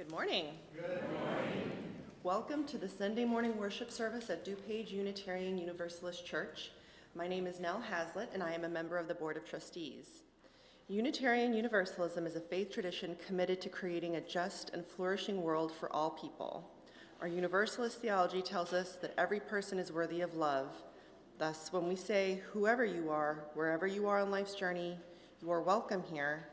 Good morning. Good morning. Welcome to the Sunday morning worship service at DuPage Unitarian Universalist Church. My name is Nell Hazlitt, and I am a member of the Board of Trustees. Unitarian Universalism is a faith tradition committed to creating a just and flourishing world for all people. Our Universalist theology tells us that every person is worthy of love. Thus, when we say, whoever you are, wherever you are on life's journey, you are welcome here,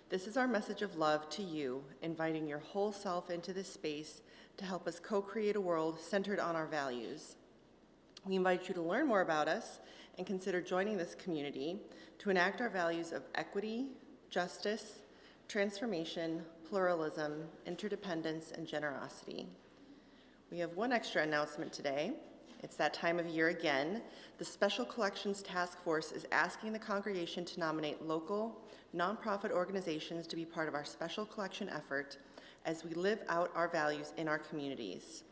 this is our message of love to you, inviting your whole self into this space to help us co-create a world centered on our values. We invite you to learn more about us and consider joining this community to enact our values of equity, justice, transformation, pluralism, interdependence, and generosity. We have one extra announcement today. It's that time of year again. The Special Collections Task Force is asking the congregation to nominate local, nonprofit organizations to be part of our special collection effort as we live out our values in our communities.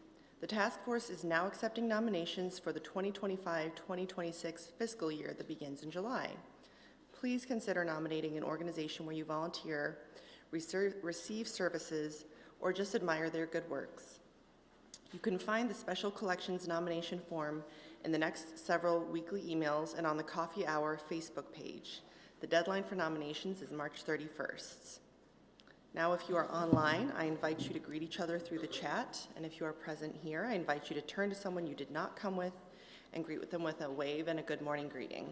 The task force is now accepting nominations for the 2025-2026 fiscal year that begins in July. Please consider nominating an organization where you volunteer, receive services, or just admire their good works. You can find the Special Collections nomination form in the next several weekly emails and on the Coffee Hour Facebook page. The deadline for nominations is March 31st. Now, if you are online, I invite you to greet each other through the chat, and if you are present here, I invite you to turn to someone you did not come with and greet them with a wave and a good morning greeting.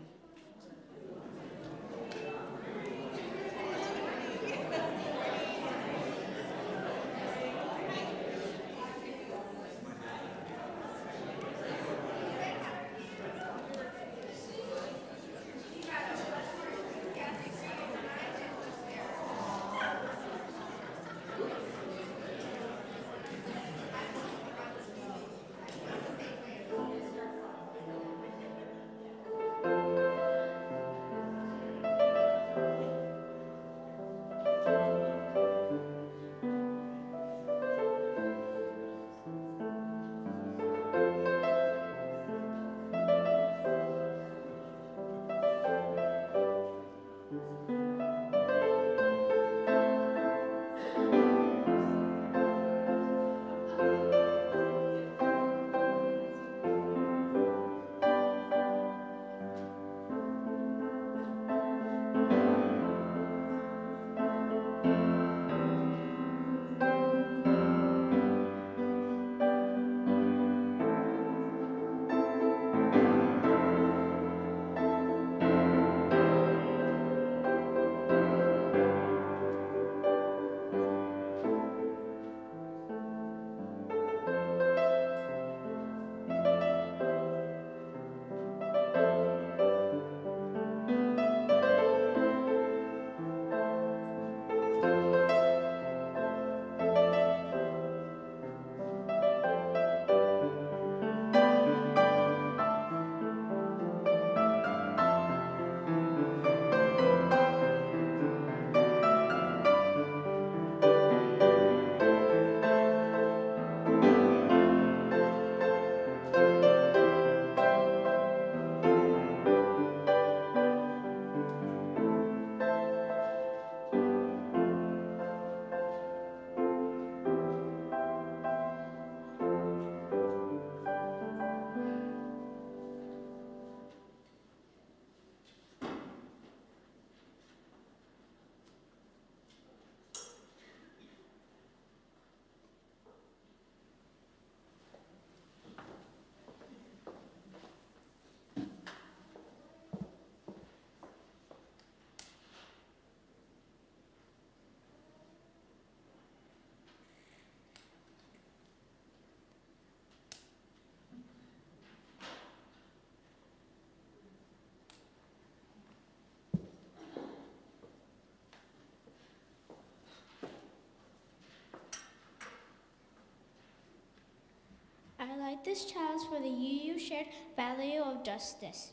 I light this chalice for the UU shared value of justice.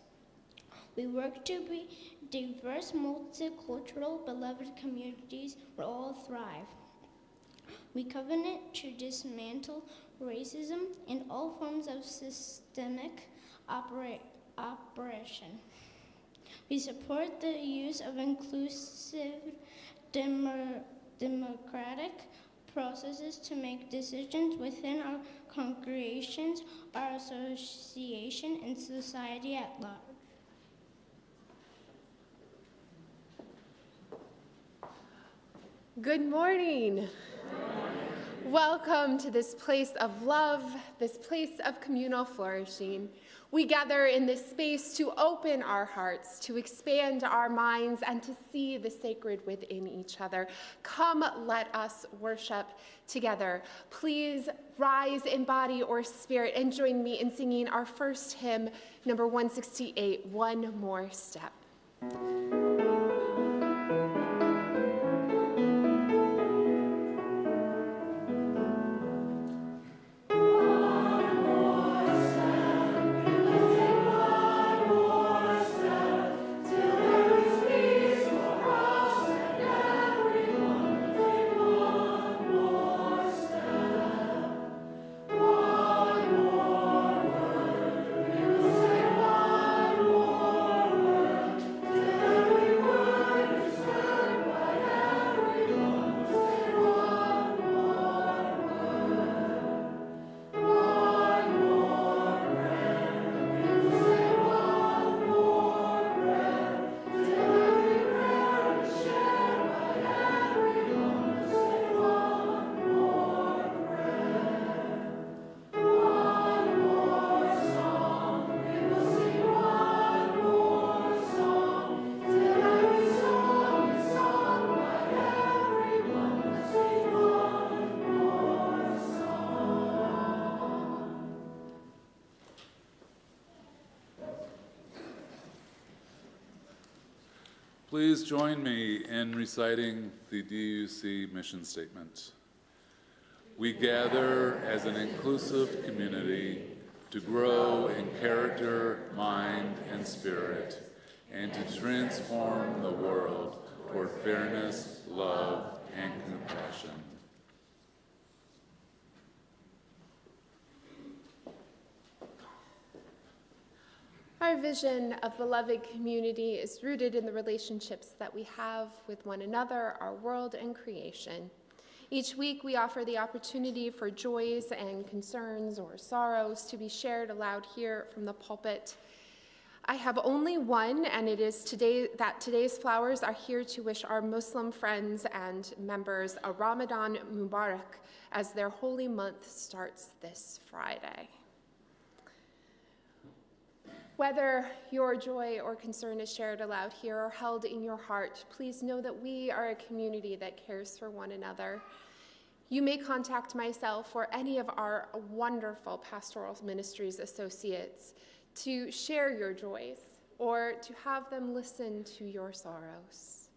We work to be diverse, multicultural, beloved communities where all thrive. We covenant to dismantle racism and all forms of systemic oppression. We support the use of inclusive, democratic processes to make decisions within our congregations, our association, and society at large. Good morning. Welcome to this place of love, this place of communal flourishing. We gather in this space to open our hearts, to expand our minds, and to see the sacred within each other. Come, let us worship together. Please rise in body or spirit and join me in singing our first hymn, number 168, One More Step. Please join me in reciting the DUC mission statement. We gather as an inclusive community to grow in character, mind, and spirit, and to transform the world toward fairness, love, and compassion. Our vision of beloved community is rooted in the relationships that we have with one another, our world, and creation. Each week, we offer the opportunity for joys and concerns or sorrows to be shared aloud here from the pulpit. I have only one, and it is today's flowers are here to wish our Muslim friends and members a Ramadan Mubarak as their holy month starts this Friday. Whether your joy or concern is shared aloud here or held in your heart, please know that we are a community that cares for one another. You may contact myself or any of our wonderful pastoral ministries associates to share your joys or to have them listen to your sorrows.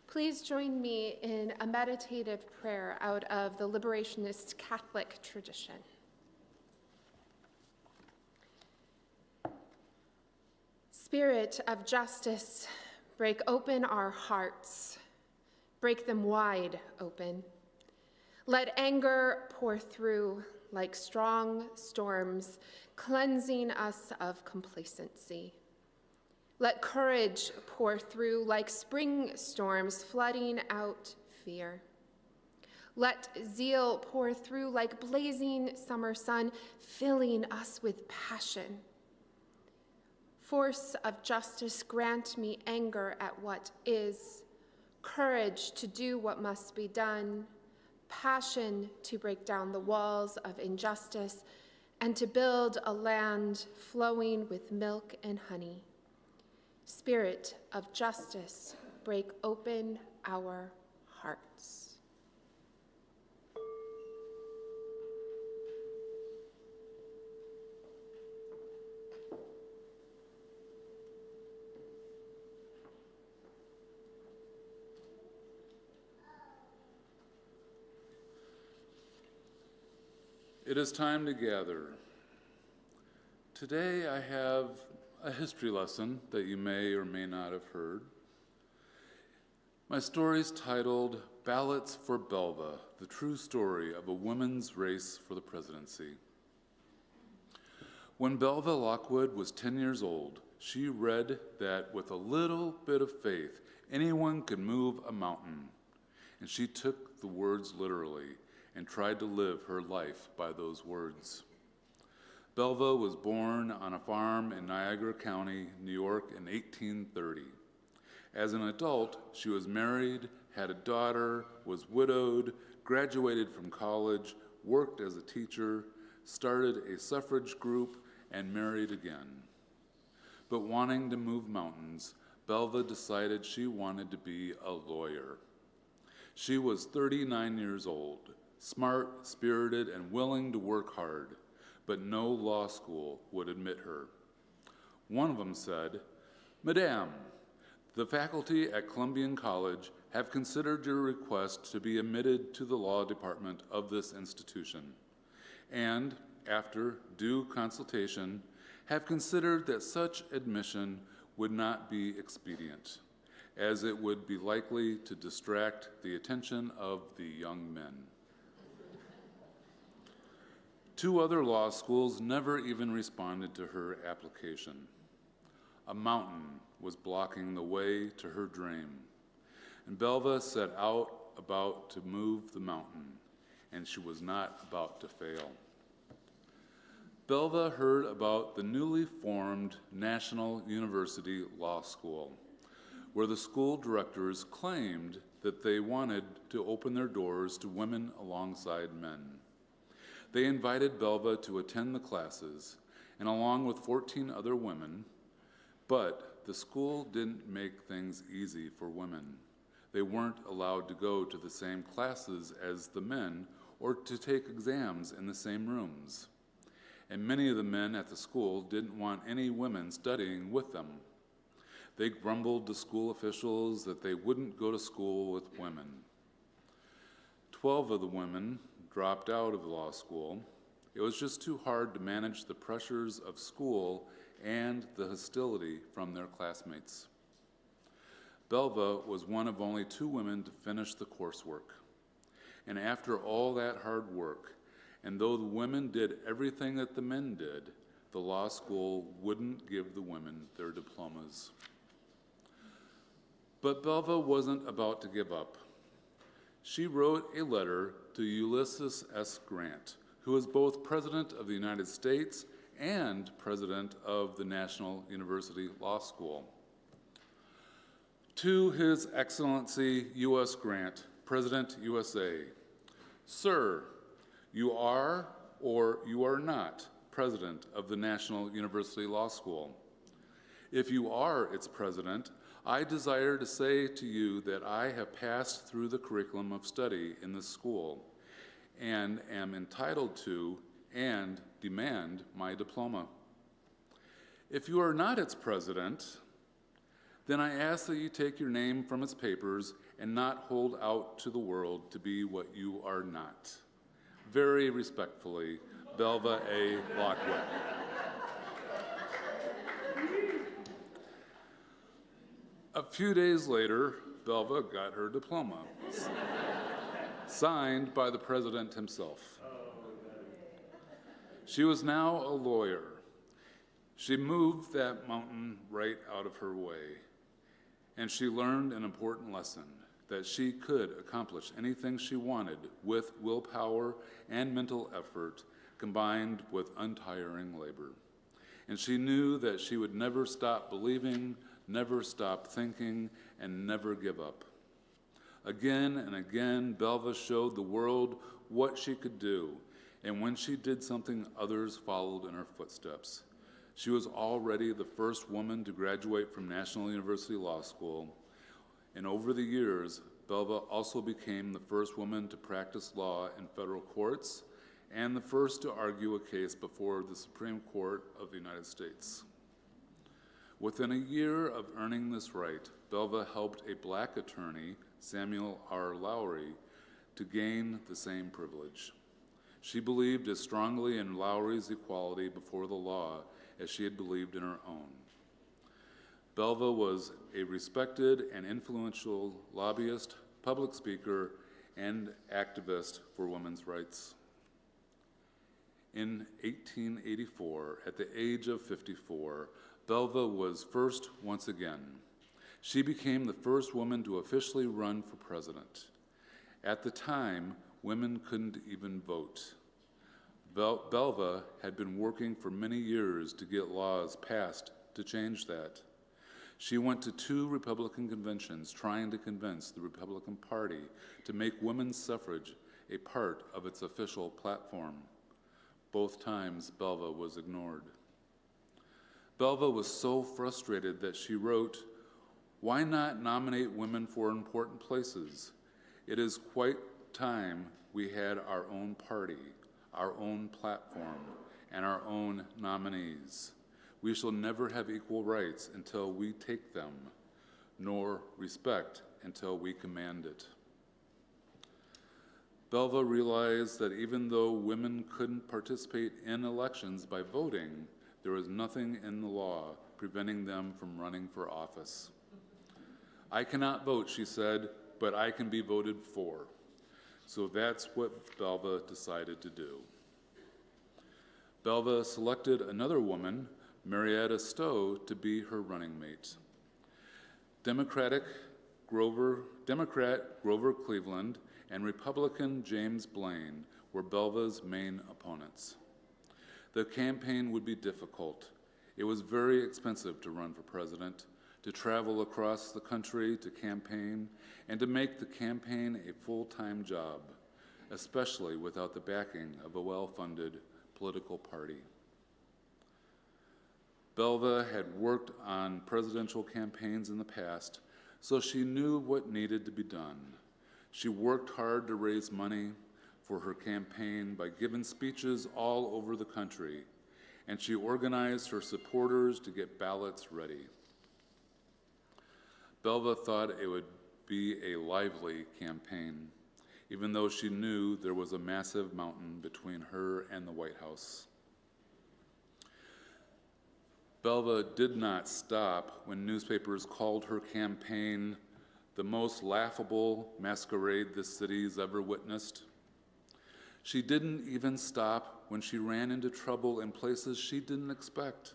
Please join me in a meditative prayer out of the Liberationist Catholic tradition. Spirit of justice, break open our hearts, break them wide open. Let anger pour through like strong storms, cleansing us of complacency. Let courage pour through like spring storms, flooding out fear. Let zeal pour through like blazing summer sun, filling us with passion. Force of justice, grant me anger at what is, courage to do what must be done, passion to break down the walls of injustice, and to build a land flowing with milk and honey. Spirit of justice, break open our hearts. It is time to gather. Today I have a history lesson that you may or may not have heard. My story is titled Ballots for Belva, the true story of a women's race for the presidency. When Belva Lockwood was 10 years old, she read that with a little bit of faith, anyone could move a mountain. and she took the words literally and tried to live her life by those words. Belva was born on a farm in Niagara County, New York in 1830. As an adult, she was married, had a daughter, was widowed, graduated from college, worked as a teacher, started a suffrage group, and married again. But wanting to move mountains, Belva decided she wanted to be a lawyer. She was 39 years old, smart, spirited, and willing to work hard, but no law school would admit her. One of them said, "Madame, the faculty at Columbian College have considered your request to be admitted to the law department of this institution, and, after due consultation, have considered that such admission would not be expedient, as it would be likely to distract the attention of the young men." 2 other law schools never even responded to her application. A mountain was blocking the way to her dream, and Belva set out about to move the mountain, and she was not about to fail. Belva heard about the newly formed National University Law School, where the school directors claimed that they wanted to open their doors to women alongside men. They invited Belva to attend the classes, and along with 14 other women, but the school didn't make things easy for women. They weren't allowed to go to the same classes as the men or to take exams in the same rooms. And many of the men at the school didn't want any women studying with them. They grumbled to school officials that they wouldn't go to school with women. 12 of the women dropped out of law school. It was just too hard to manage the pressures of school and the hostility from their classmates. Belva was one of only 2 women to finish the coursework. And after all that hard work, and though the women did everything that the men did, the law school wouldn't give the women their diplomas. But Belva wasn't about to give up. She wrote a letter to Ulysses S. Grant, who was both President of the United States and President of the National University Law School. To His Excellency U.S. Grant, President USA, "Sir, you are or you are not President of the National University Law School. If you are its President, I desire to say to you that I have passed through the curriculum of study in this school and am entitled to and demand my diploma. If you are not its President, then I ask that you take your name from its papers and not hold out to the world to be what you are not. Very respectfully, Belva A. Lockwood." A few days later, Belva got her diploma, signed by the president himself. She was now a lawyer. She moved that mountain right out of her way, and she learned an important lesson, that she could accomplish anything she wanted with willpower and mental effort combined with untiring labor. And she knew that she would never stop believing, never stop thinking, and never give up. Again and again, Belva showed the world what she could do, and when she did something, others followed in her footsteps. She was already the first woman to graduate from National University Law School, and over the years, Belva also became the first woman to practice law in federal courts and the first to argue a case before the Supreme Court of the United States. Within a year of earning this right, Belva helped a black attorney, Samuel R. Lowry, to gain the same privilege. She believed as strongly in Lowry's equality before the law as she had believed in her own. Belva was a respected and influential lobbyist, public speaker, and activist for women's rights. In 1884, at the age of 54, Belva was first once again. She became the first woman to officially run for president. At the time, women couldn't even vote. Belva had been working for many years to get laws passed to change that. She went to 2 Republican conventions trying to convince the Republican Party to make women's suffrage a part of its official platform. Both times, Belva was ignored. Belva was so frustrated that she wrote, "Why not nominate women for important places? It is quite time we had our own party, our own platform, and our own nominees. We shall never have equal rights until we take them, nor respect until we command it." Belva realized that even though women couldn't participate in elections by voting, there was nothing in the law preventing them from running for office. "I cannot vote," she said, "but I can be voted for." So that's what Belva decided to do. Belva selected another woman, Marietta Stowe, to be her running mate. Democrat Grover Cleveland and Republican James Blaine were Belva's main opponents. The campaign would be difficult. It was very expensive to run for president, to travel across the country to campaign, and to make the campaign a full-time job, especially without the backing of a well-funded political party. Belva had worked on presidential campaigns in the past, so she knew what needed to be done. She worked hard to raise money for her campaign by giving speeches all over the country, and she organized her supporters to get ballots ready. Belva thought it would be a lively campaign, even though she knew there was a massive mountain between her and the White House. Belva did not stop when newspapers called her campaign the most laughable masquerade this city's ever witnessed. She didn't even stop when she ran into trouble in places she didn't expect.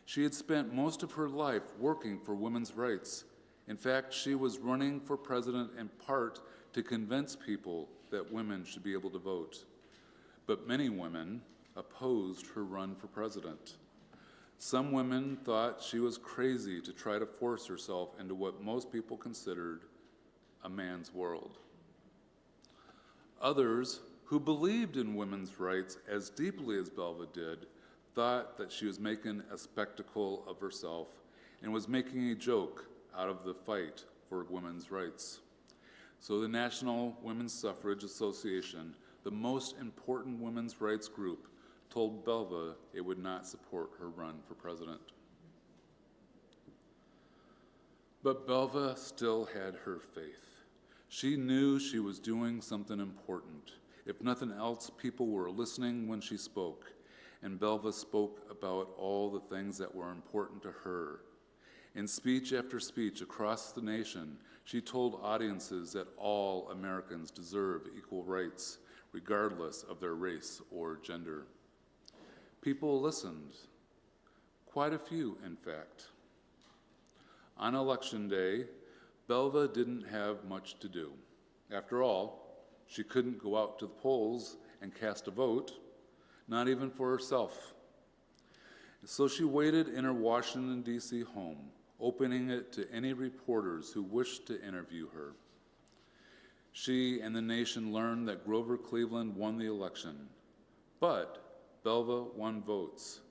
She had spent most of her life working for women's rights. In fact, she was running for president in part to convince people that women should be able to vote. But many women opposed her run for president. Some women thought she was crazy to try to force herself into what most people considered a man's world. Others, who believed in women's rights as deeply as Belva did, thought that she was making a spectacle of herself and was making a joke out of the fight for women's rights. So the National Women's Suffrage Association, the most important women's rights group, told Belva it would not support her run for president. But Belva still had her faith. She knew she was doing something important. If nothing else, people were listening when she spoke, and Belva spoke about all the things that were important to her. In speech after speech across the nation, she told audiences that all Americans deserve equal rights, regardless of their race or gender. People listened, quite a few, in fact. On Election Day, Belva didn't have much to do. After all, she couldn't go out to the polls and cast a vote, not even for herself. So she waited in her Washington, D.C. home, opening it to any reporters who wished to interview her. She and the nation learned that Grover Cleveland won the election, but Belva won votes.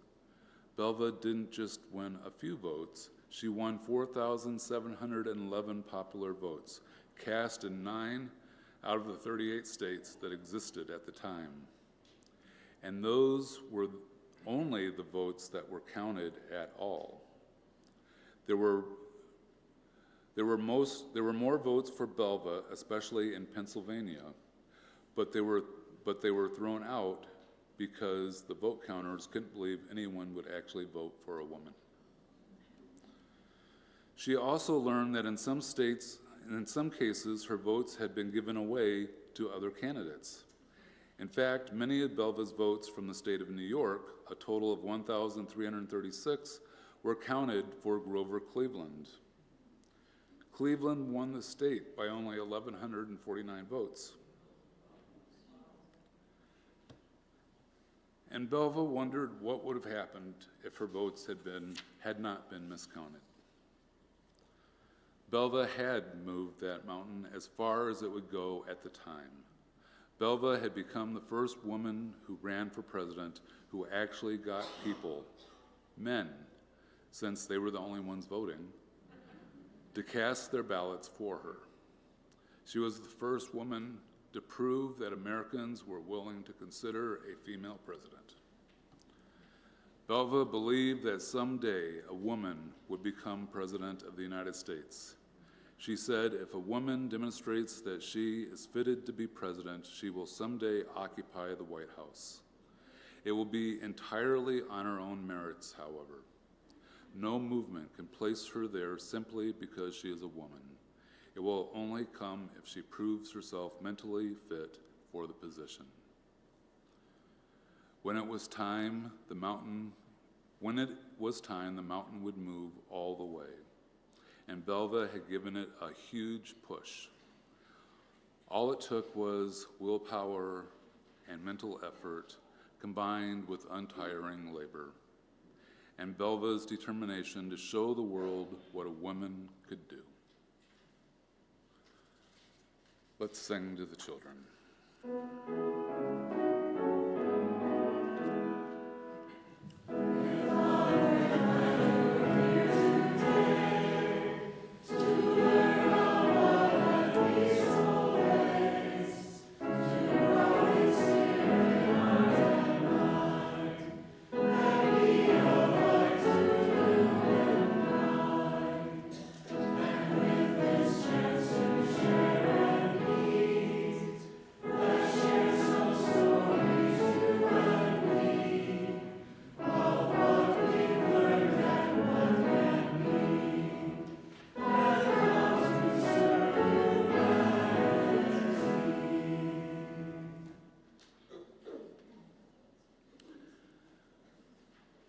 Belva didn't just win a few votes, she won 4,711 popular votes, cast in 9 out of the 38 states that existed at the time. And those were only the votes that were counted at all. There were more votes for Belva, especially in Pennsylvania, but they were thrown out because the vote counters couldn't believe anyone would actually vote for a woman. She also learned that in some states, and in some cases, her votes had been given away to other candidates. In fact, many of Belva's votes from the state of New York, a total of 1,336, were counted for Grover Cleveland. Cleveland won the state by only 1,149 votes. And Belva wondered what would have happened if her votes had not been miscounted. Belva had moved that mountain as far as it would go at the time. Belva had become the first woman who ran for president who actually got people, men, since they were the only ones voting, to cast their ballots for her. She was the first woman to prove that Americans were willing to consider a female president. Belva believed that someday a woman would become president of the United States. She said, if a woman demonstrates that she is fitted to be president, she will someday occupy the White House. It will be entirely on her own merits, however. No movement can place her there simply because she is a woman. It will only come if she proves herself mentally fit for the position. When it was time, the mountain would move all the way, and Belva had given it a huge push. All it took was willpower and mental effort combined with untiring labor, and Belva's determination to show the world what a woman could do. Let's sing to the children.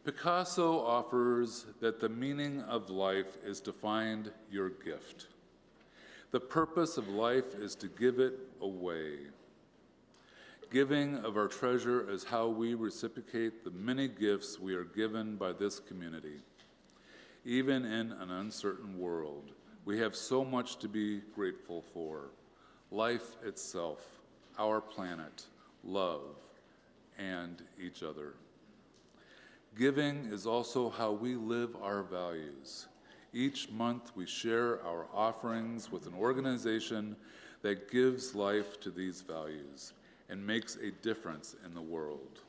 Picasso offers that the meaning of life is to find your gift. The purpose of life is to give it away. Giving of our treasure is how we reciprocate the many gifts we are given by this community. Even in an uncertain world, we have so much to be grateful for. Life itself, our planet, love, and each other. Giving is also how we live our values. Each month we share our offerings with an organization that gives life to these values and makes a difference in the world.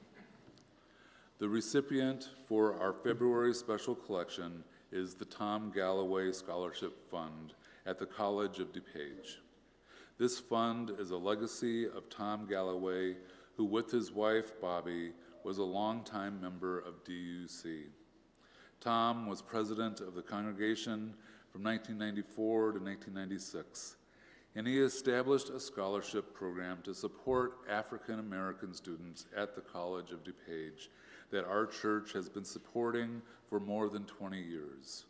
The recipient for our February special collection is the Tom Galloway Scholarship Fund at the College of DuPage. This fund is a legacy of Tom Galloway, who with his wife, Bobby, was a longtime member of DUC. Tom was president of the congregation from 1994 to 1996, and he established a scholarship program to support African American students at the College of DuPage that our church has been supporting for more than 20 years.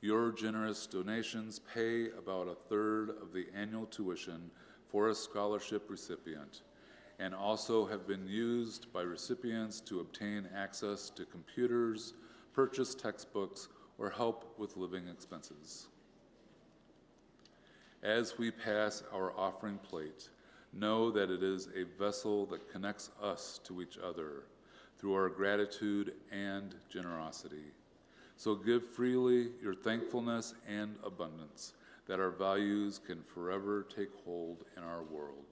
Your generous donations pay about a third of the annual tuition for a scholarship recipient, and also have been used by recipients to obtain access to computers, purchase textbooks, or help with living expenses. As we pass our offering plate, know that it is a vessel that connects us to each other through our gratitude and generosity. So give freely your thankfulness and abundance, that our values can forever take hold in our world.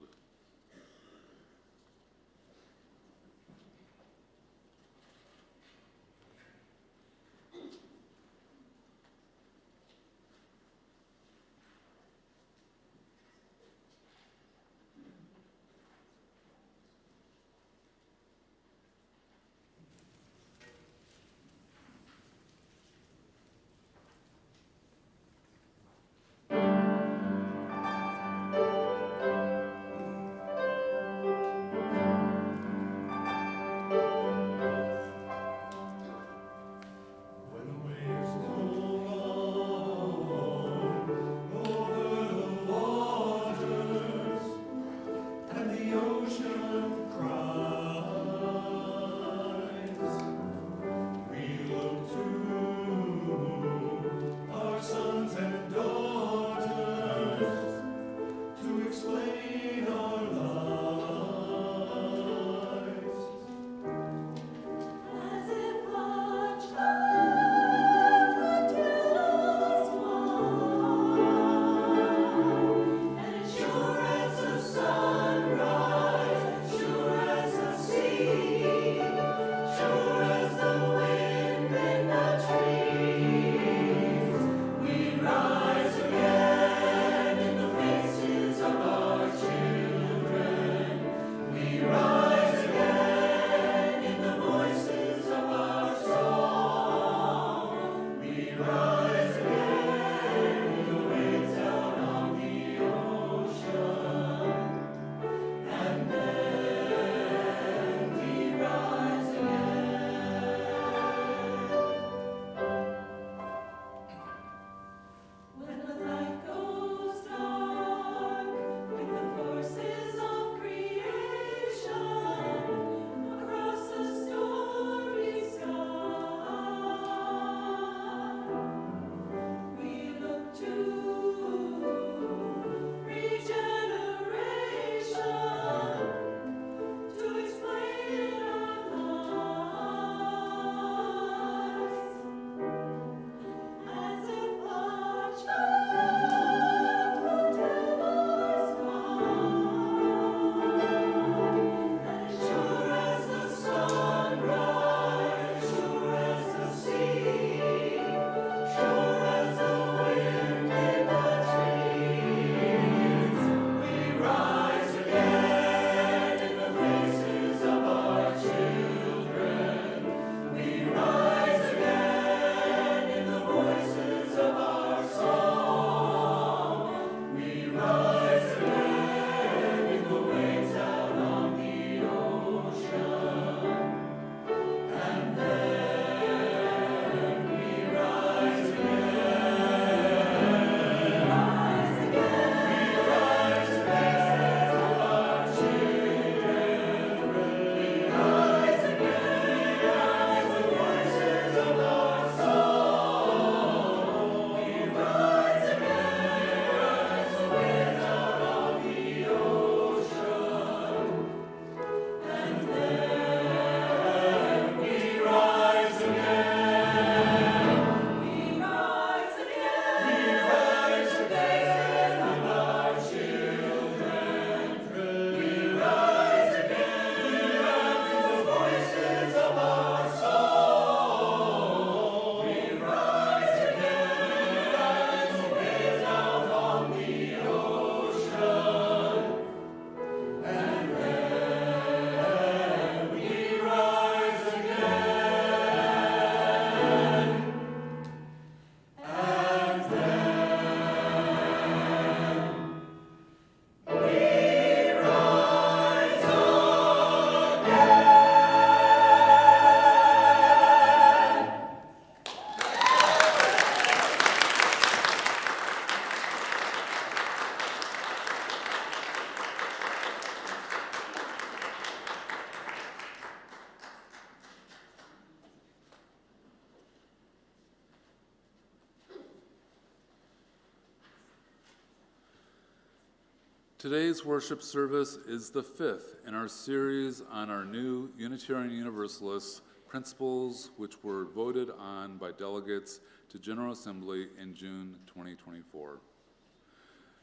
Today's worship service is the fifth in our series on our new Unitarian Universalist principles, which were voted on by delegates to General Assembly in June 2024.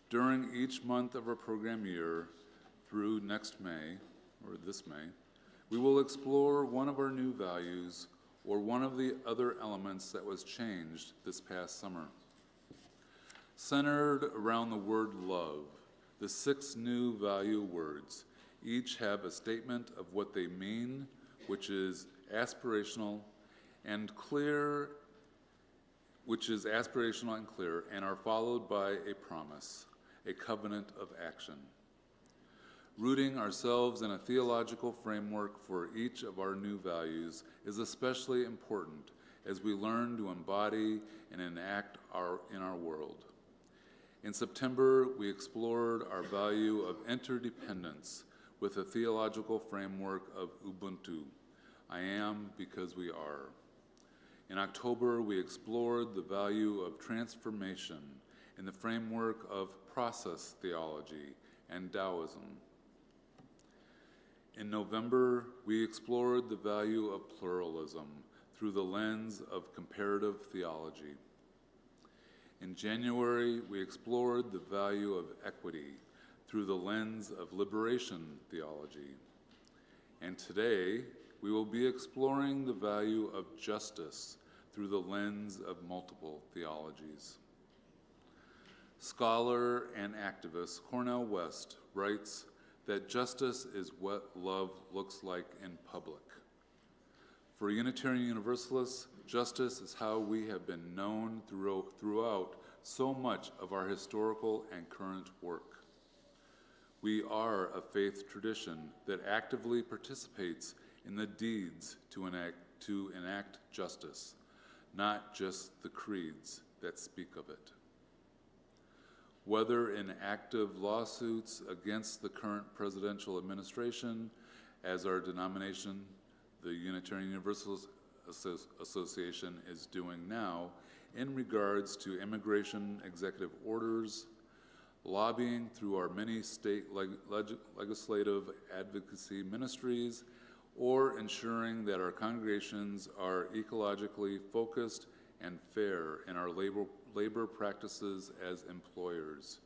During each month of our program year through next May, or this May, we will explore one of our new values or one of the other elements that was changed this past summer. Centered around the word love, the 6 new value words each have a statement of what they mean, which is aspirational and clear, and are followed by a promise, a covenant of action. Rooting ourselves in a theological framework for each of our new values is especially important as we learn to embody and enact in our world. In September, we explored our value of interdependence with a theological framework of Ubuntu, I am because we are. In October, we explored the value of transformation in the framework of process theology and Taoism. In November, we explored the value of pluralism through the lens of comparative theology. In January, we explored the value of equity through the lens of liberation theology. And today, we will be exploring the value of justice through the lens of multiple theologies. Scholar and activist Cornel West writes that justice is what love looks like in public. For Unitarian Universalists, justice is how we have been known throughout so much of our historical and current work. We are a faith tradition that actively participates in the deeds to enact justice, not just the creeds that speak of it. Whether in active lawsuits against the current presidential administration, as our denomination, the Unitarian Universalist Association, is doing now in regards to immigration executive orders, lobbying through our many state legislative advocacy ministries, or ensuring that our congregations are ecologically focused and fair in our labor practices as employers.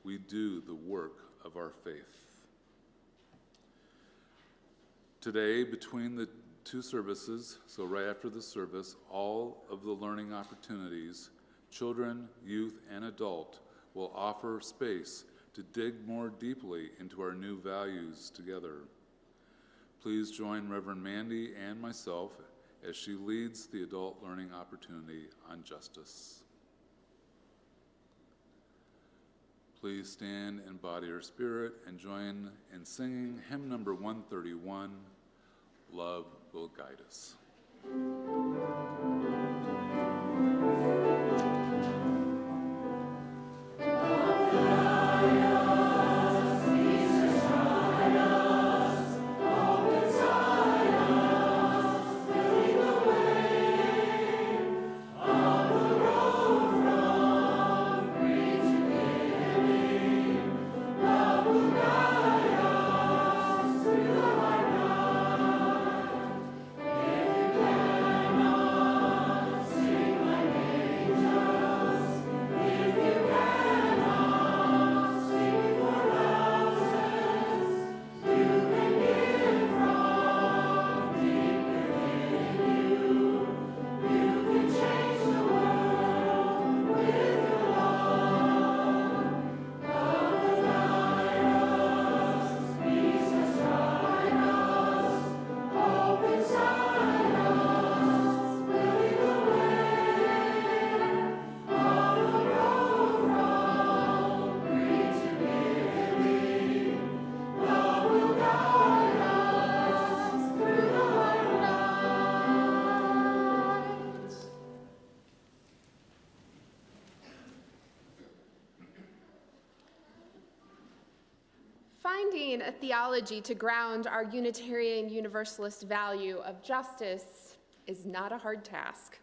We do the work of our faith. Today, between the 2 services, so right after the service, all of the learning opportunities, children, youth, and adult, will offer space to dig more deeply into our new values together. Please join Reverend Mandy and myself as she leads the adult learning opportunity on justice. Please stand and body your spirit and join in singing hymn number 131, Love Will Guide Us. Finding a theology to ground our Unitarian Universalist value of justice is not a hard task.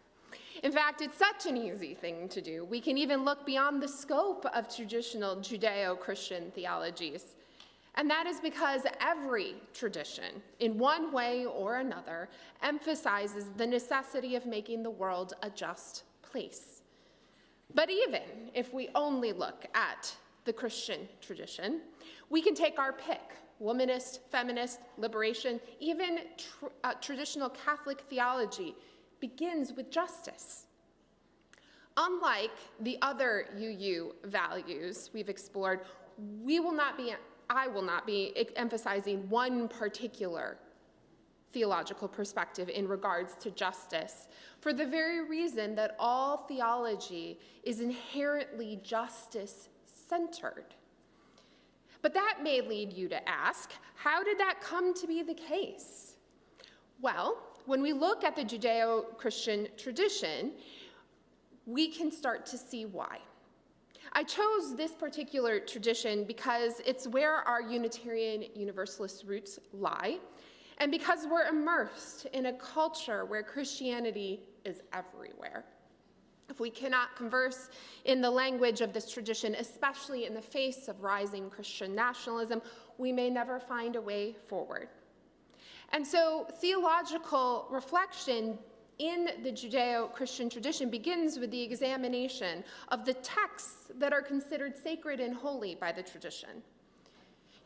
In fact, it's such an easy thing to do. We can even look beyond the scope of traditional Judeo-Christian theologies. And that is because every tradition, in one way or another, emphasizes the necessity of making the world a just place. But even if we only look at the Christian tradition, we can take our pick: womanist, feminist, liberation, even traditional Catholic theology begins with justice. Unlike the other UU values we've explored, I will not be emphasizing one particular theological perspective in regards to justice, for the very reason that all theology is inherently justice-centered. But that may lead you to ask, how did that come to be the case? Well, when we look at the Judeo-Christian tradition, we can start to see why. I chose this particular tradition because it's where our Unitarian Universalist roots lie, and because we're immersed in a culture where Christianity is everywhere. If we cannot converse in the language of this tradition, especially in the face of rising Christian nationalism, we may never find a way forward. And so theological reflection in the Judeo-Christian tradition begins with the examination of the texts that are considered sacred and holy by the tradition.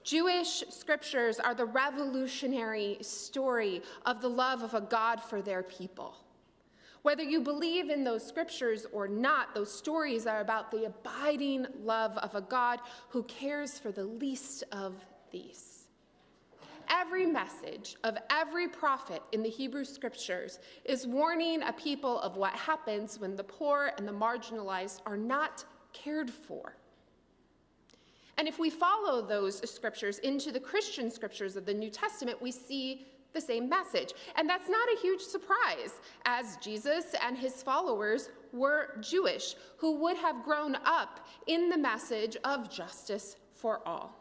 Jewish scriptures are the revolutionary story of the love of a God for their people. Whether you believe in those scriptures or not, those stories are about the abiding love of a God who cares for the least of these. Every message of every prophet in the Hebrew scriptures is warning a people of what happens when the poor and the marginalized are not cared for. And if we follow those scriptures into the Christian scriptures of the New Testament, we see the same message. And that's not a huge surprise, as Jesus and his followers were Jewish, who would have grown up in the message of justice for all.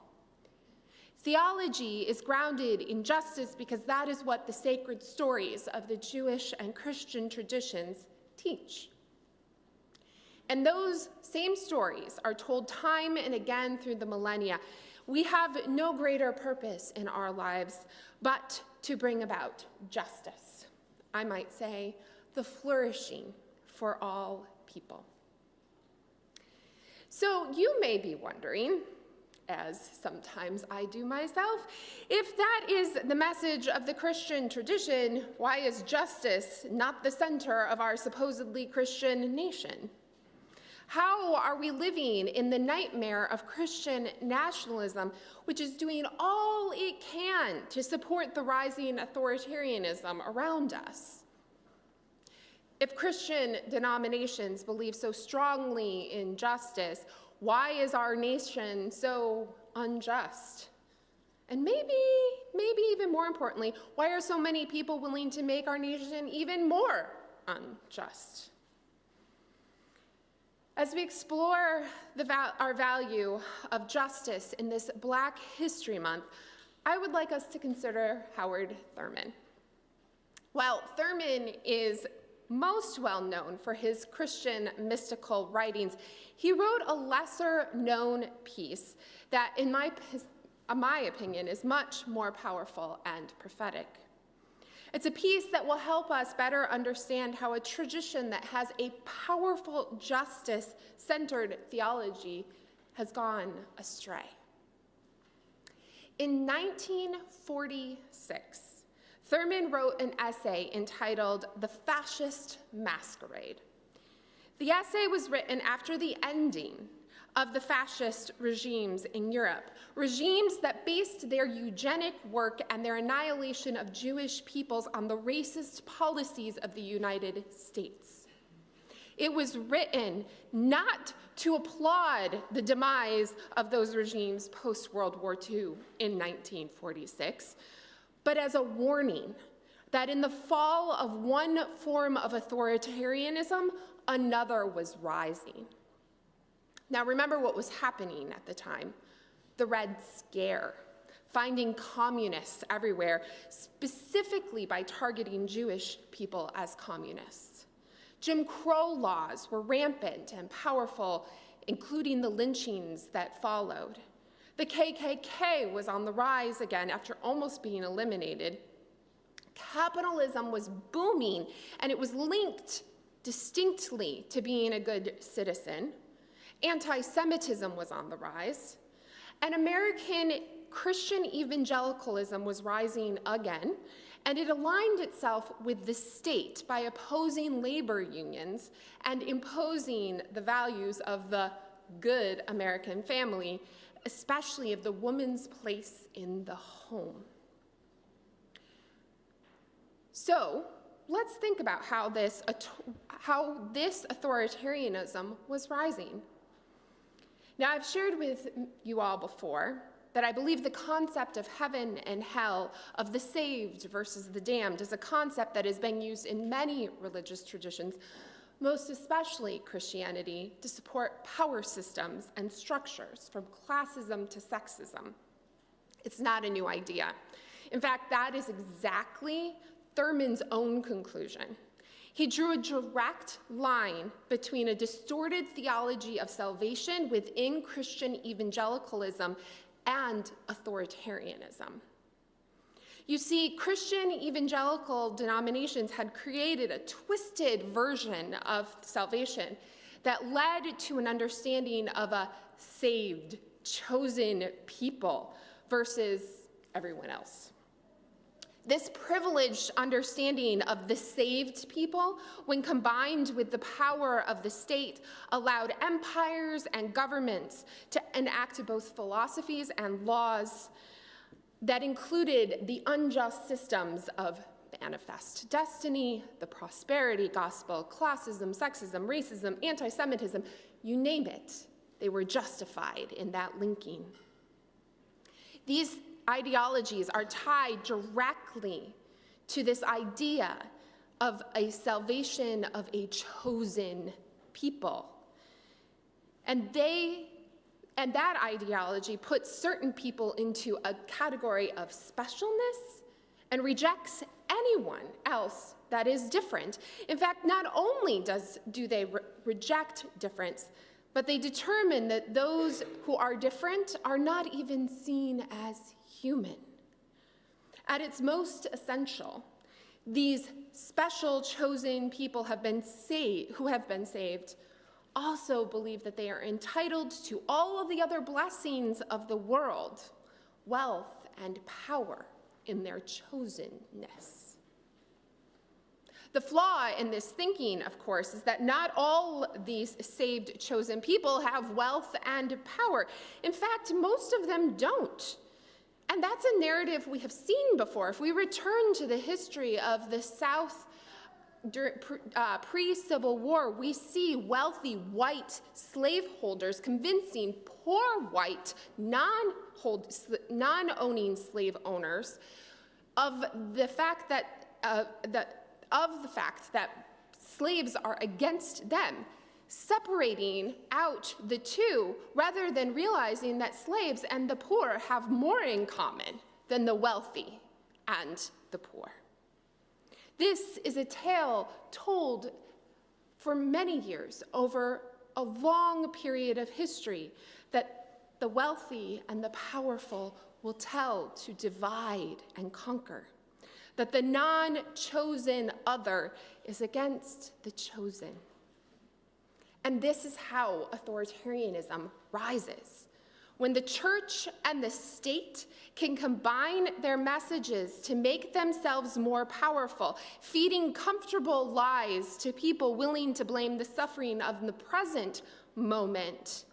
Theology is grounded in justice because that is what the sacred stories of the Jewish and Christian traditions teach. And those same stories are told time and again through the millennia. We have no greater purpose in our lives but to bring about justice. I might say the flourishing for all people. So you may be wondering, as sometimes I do myself, if that is the message of the Christian tradition, why is justice not the center of our supposedly Christian nation? How are we living in the nightmare of Christian nationalism, which is doing all it can to support the rising authoritarianism around us? If Christian denominations believe so strongly in justice, why is our nation so unjust? And maybe even more importantly, why are so many people willing to make our nation even more unjust? As we explore our value of justice in this Black History Month, I would like us to consider Howard Thurman. While Thurman is most well known for his Christian mystical writings, he wrote a lesser-known piece that, in my opinion, is much more powerful and prophetic. It's a piece that will help us better understand how a tradition that has a powerful justice-centered theology has gone astray. In 1946, Thurman wrote an essay entitled "The Fascist Masquerade." The essay was written after the ending of the fascist regimes in Europe, regimes that based their eugenic work and their annihilation of Jewish peoples on the racist policies of the United States. It was written not to applaud the demise of those regimes post-World War II in 1946, but as a warning that in the fall of one form of authoritarianism, another was rising. Now remember what was happening at the time: the Red Scare, finding communists everywhere, specifically by targeting Jewish people as communists. Jim Crow laws were rampant and powerful, including the lynchings that followed. The KKK was on the rise again after almost being eliminated. Capitalism was booming, and it was linked distinctly to being a good citizen. Anti-Semitism was on the rise, and American Christian evangelicalism was rising again, and it aligned itself with the state by opposing labor unions and imposing the values of the good American family, especially of the woman's place in the home. So let's think about how this authoritarianism was rising. Now, I've shared with you all before that I believe the concept of heaven and hell, of the saved versus the damned, is a concept that is being used in many religious traditions, most especially Christianity, to support power systems and structures, from classism to sexism. It's not a new idea. In fact, that is exactly Thurman's own conclusion. He drew a direct line between a distorted theology of salvation within Christian evangelicalism and authoritarianism. You see, Christian evangelical denominations had created a twisted version of salvation that led to an understanding of a saved, chosen people versus everyone else. This privileged understanding of the saved people, when combined with the power of the state, allowed empires and governments to enact both philosophies and laws that included the unjust systems of manifest destiny, the prosperity gospel, classism, sexism, racism, anti-Semitism, you name it, they were justified in that linking. These ideologies are tied directly to this idea of a salvation of a chosen people. And that ideology puts certain people into a category of specialness and rejects anyone else that is different. In fact, not only do they reject difference, but they determine that those who are different are not even seen as human. At its most essential, these special chosen people who have been saved also believe that they are entitled to all of the other blessings of the world, wealth and power in their chosenness. The flaw in this thinking, of course, is that not all these saved, chosen people have wealth and power. In fact, most of them don't. And that's a narrative we have seen before. If we return to the history of the South pre-Civil War, we see wealthy white slaveholders convincing poor white non-owning slave owners of the fact that slaves are against them, separating out the two rather than realizing that slaves and the poor have more in common than the wealthy and the poor. This is a tale told for many years over a long period of history that the wealthy and the powerful will tell to divide and conquer, that the non-chosen other is against the chosen. And this is how authoritarianism rises. When the church and the state can combine their messages to make themselves more powerful, feeding comfortable lies to people willing to blame the suffering of the present moment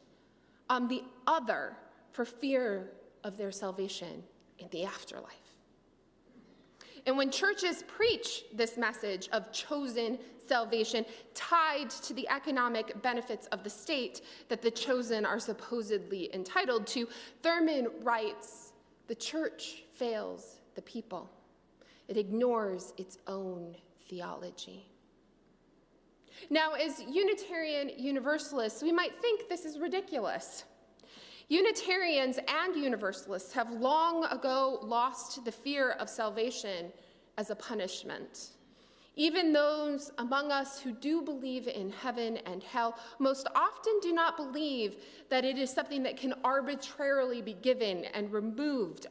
on the other for fear of their salvation in the afterlife. And when churches preach this message of chosen salvation tied to the economic benefits of the state that the chosen are supposedly entitled to, Thurman writes, the church fails the people. It ignores its own theology. Now, as Unitarian Universalists, we might think this is ridiculous. Unitarians and Universalists have long ago lost the fear of salvation as a punishment. Even those among us who do believe in heaven and hell most often do not believe that it is something that can arbitrarily be given and removed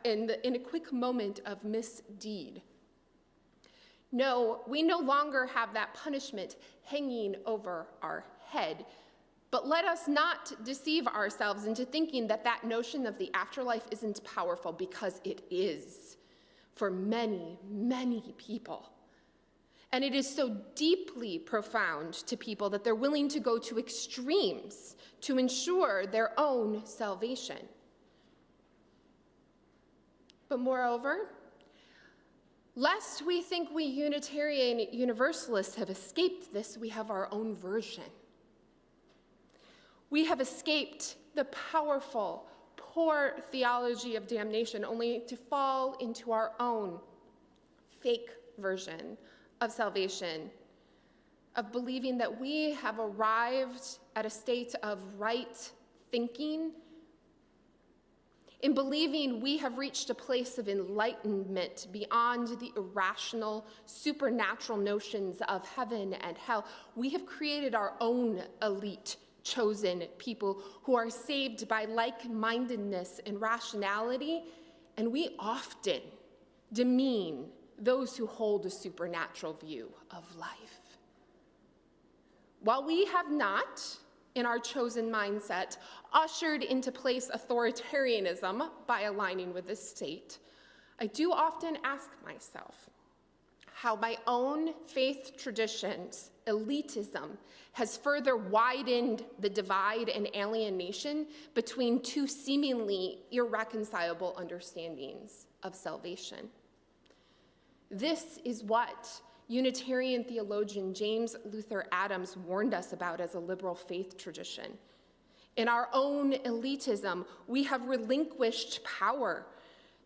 in a quick moment of misdeed. No, we no longer have that punishment hanging over our head. But let us not deceive ourselves into thinking that that notion of the afterlife isn't powerful, because it is for many, many people. And it is so deeply profound to people that they're willing to go to extremes to ensure their own salvation. But moreover, lest we think we Unitarian Universalists have escaped this, we have our own version. We have escaped the powerful, poor theology of damnation only to fall into our own fake version of salvation, of believing that we have arrived at a state of right thinking, in believing we have reached a place of enlightenment beyond the irrational, supernatural notions of heaven and hell. We have created our own elite, chosen people who are saved by like-mindedness and rationality, and we often demean those who hold a supernatural view of life. While we have not, in our chosen mindset, ushered into place authoritarianism by aligning with the state, I do often ask myself how my own faith tradition's elitism has further widened the divide and alienation between two seemingly irreconcilable understandings of salvation. This is what Unitarian theologian James Luther Adams warned us about as a liberal faith tradition. In our own elitism, we have relinquished power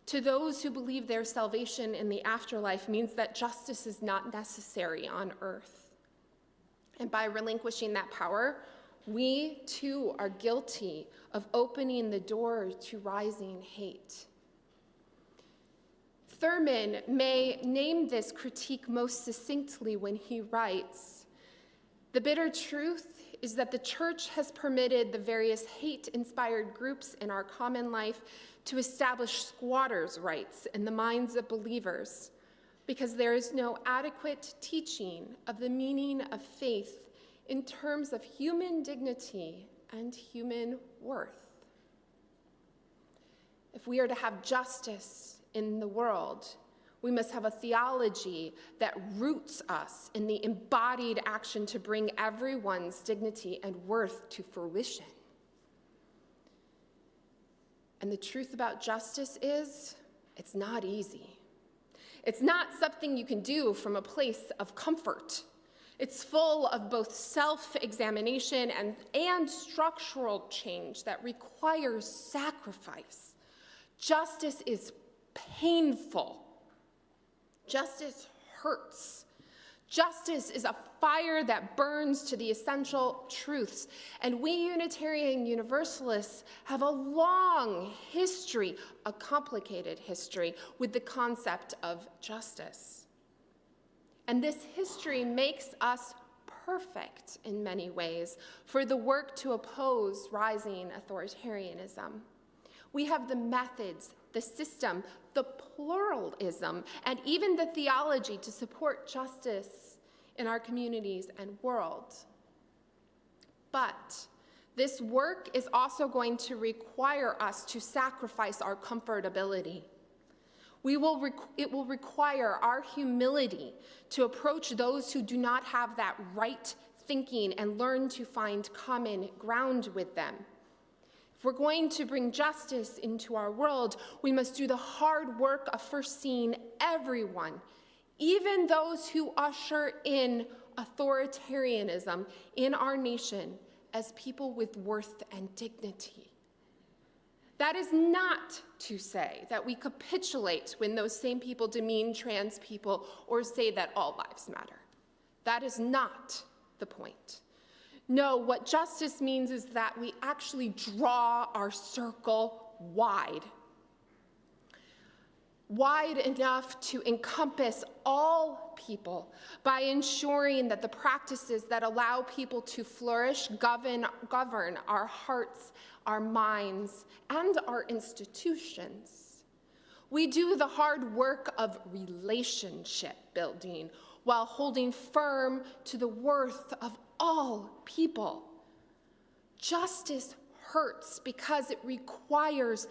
to those who believe their salvation in the afterlife means that justice is not necessary on earth. And by relinquishing that power, we too are guilty of opening the door to rising hate. Thurman may name this critique most succinctly when he writes, "The bitter truth is that the church has permitted the various hate-inspired groups in our common life to establish squatters' rights in the minds of believers, because there is no adequate teaching of the meaning of faith in terms of human dignity and human worth." If we are to have justice in the world, we must have a theology that roots us in the embodied action to bring everyone's dignity and worth to fruition. And the truth about justice is, it's not easy. It's not something you can do from a place of comfort. It's full of both self-examination and structural change that requires sacrifice. Justice is painful. Justice hurts. Justice is a fire that burns to the essential truths. And we Unitarian Universalists have a long history, a complicated history, with the concept of justice. And this history makes us perfect in many ways for the work to oppose rising authoritarianism. We have the methods, the system, the pluralism, and even the theology to support justice in our communities and world. But this work is also going to require us to sacrifice our comfortability. It will require our humility to approach those who do not have that right thinking and learn to find common ground with them. If we're going to bring justice into our world, we must do the hard work of first seeing everyone, even those who usher in authoritarianism in our nation, as people with worth and dignity. That is not to say that we capitulate when those same people demean trans people or say that all lives matter. That is not the point. No, what justice means is that we actually draw our circle wide. wide enough to encompass all people by ensuring that the practices that allow people to flourish govern our hearts, our minds, and our institutions. We do the hard work of relationship building while holding firm to the worth of all people. Justice hurts because it requires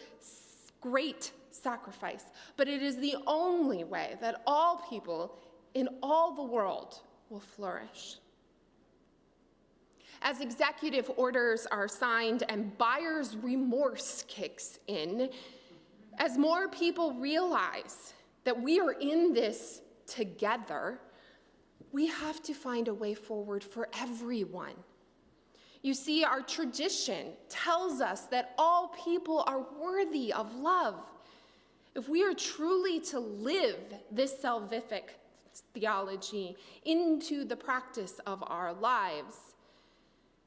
great sacrifice, but it is the only way that all people in all the world will flourish. As executive orders are signed and buyer's remorse kicks in, as more people realize that we are in this together, we have to find a way forward for everyone. You see, our tradition tells us that all people are worthy of love. If we are truly to live this salvific theology into the practice of our lives,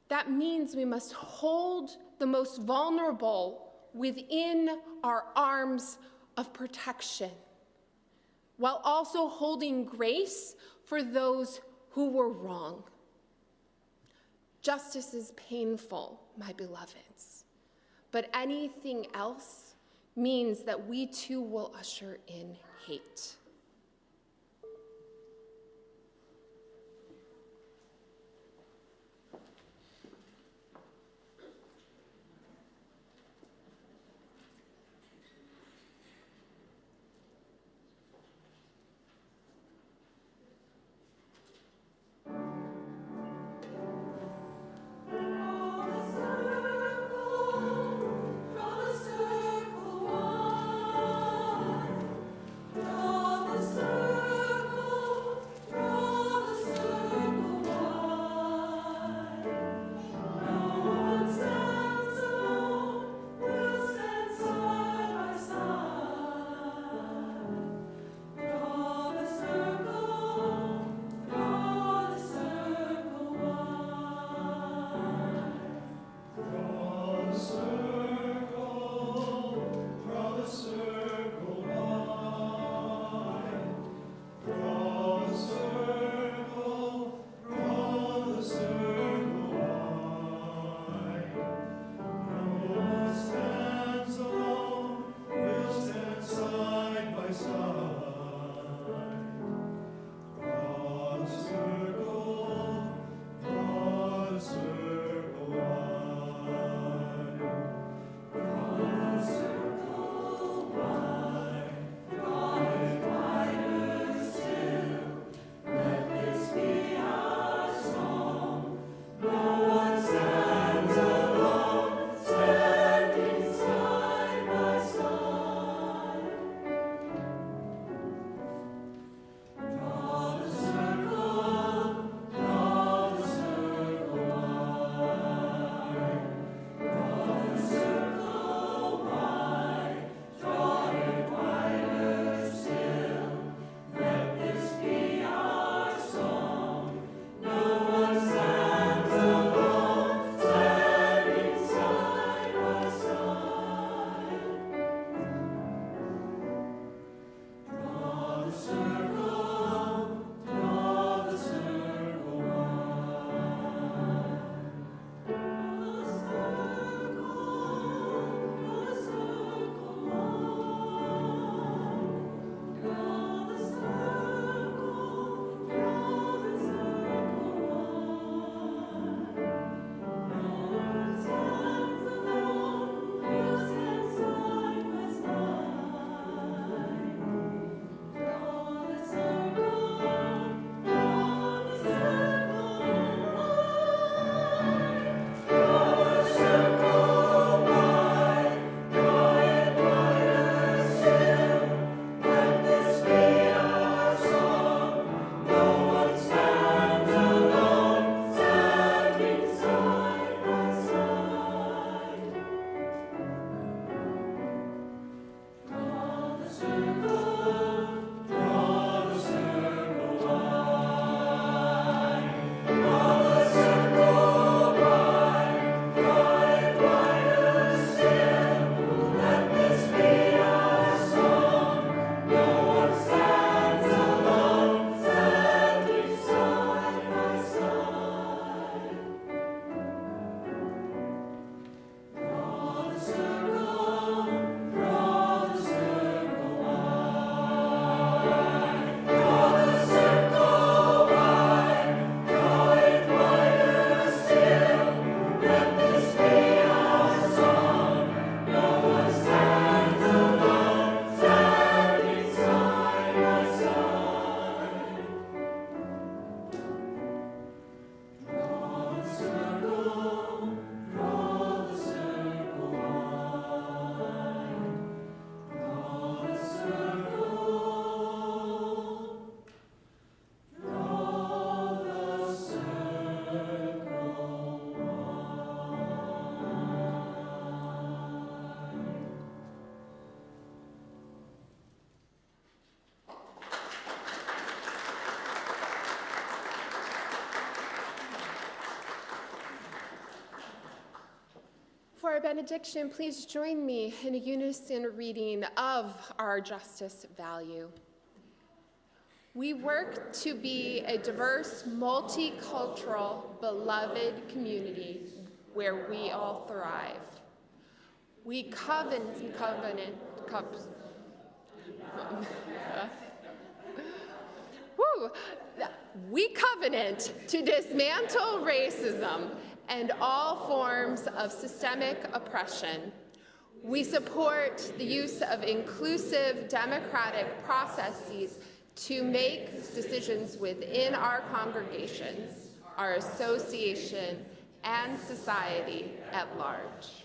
that means we must hold the most vulnerable within our arms of protection, while also holding grace for those who were wrong. Justice is painful, my beloveds, but anything else means that we too will usher in hate. From the circle one, For our benediction, please join me in a unison reading of our justice value. We work to be a diverse, multicultural, beloved community where we all thrive. We We covenant to dismantle racism and all forms of systemic oppression. We support the use of inclusive democratic processes to make decisions within our congregations, our association, and society at large.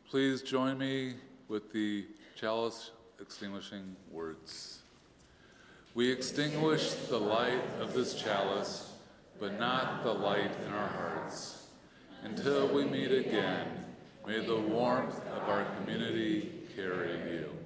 Please join me with the chalice extinguishing words. We extinguish the light of this chalice, but not the light in our hearts. Until we meet again, may the warmth of our community carry you.